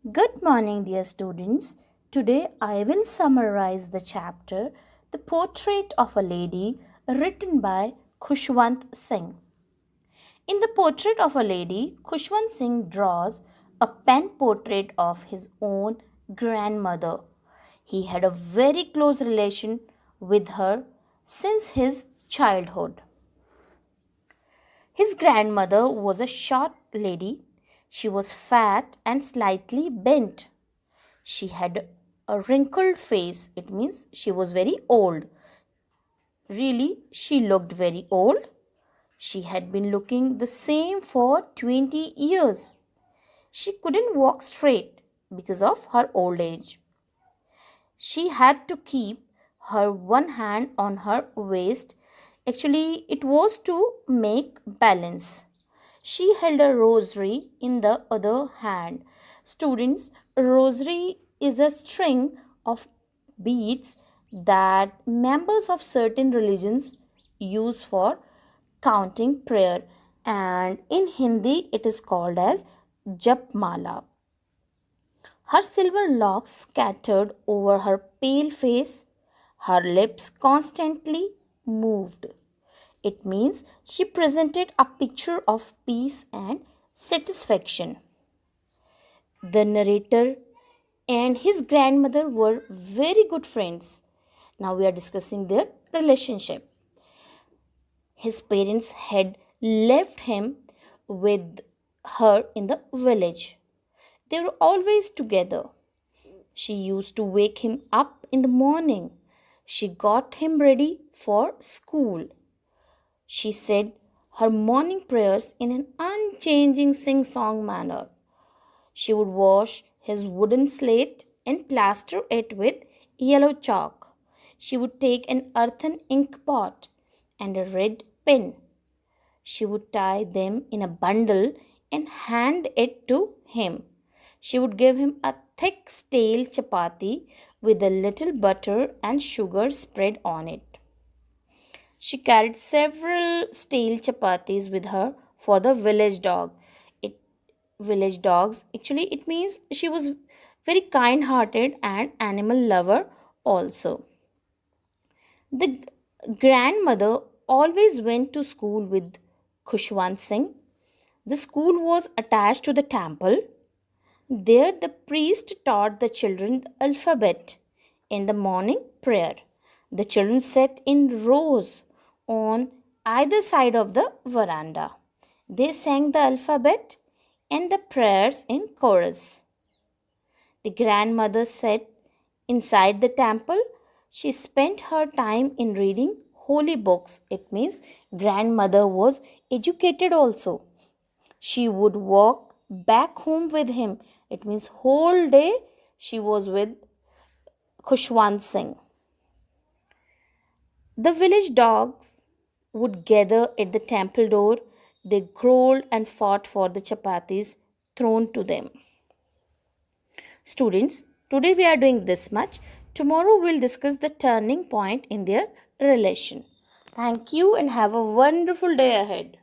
Good morning, dear students. Today I will summarize the chapter The Portrait of a Lady written by Khushwant Singh. In The Portrait of a Lady, Khushwant Singh draws a pen portrait of his own grandmother. He had a very close relation with her since his childhood. His grandmother was a short lady. She was fat and slightly bent. She had a wrinkled face. It means she was very old. Really, she looked very old. She had been looking the same for 20 years. She couldn't walk straight because of her old age. She had to keep her one hand on her waist. Actually, it was to make balance. She held a rosary in the other hand. Students, a rosary is a string of beads that members of certain religions use for counting prayer, and in Hindi it is called as Jap Mala. Her silver locks scattered over her pale face, her lips constantly moved. It means she presented a picture of peace and satisfaction. The narrator and his grandmother were very good friends. Now we are discussing their relationship. His parents had left him with her in the village. They were always together. She used to wake him up in the morning. She got him ready for school. She said her morning prayers in an unchanging sing song manner. She would wash his wooden slate and plaster it with yellow chalk. She would take an earthen ink pot and a red pen. She would tie them in a bundle and hand it to him. She would give him a thick stale chapati with a little butter and sugar spread on it. She carried several stale chapatis with her for the village dog. It village dogs actually it means she was very kind hearted and animal lover also. The grandmother always went to school with Khushwant Singh. The school was attached to the temple. There, the priest taught the children the alphabet in the morning prayer. The children sat in rows on either side of the veranda. They sang the alphabet and the prayers in chorus. The grandmother sat inside the temple. She spent her time in reading holy books. It means grandmother was educated also. She would walk back home with him. It means whole day she was with Khushwant Singh. The village dogs would gather at the temple door. They growled and fought for the chapatis thrown to them. Students, today we are doing this much. Tomorrow we'll discuss the turning point in their relation. Thank you and have a wonderful day ahead.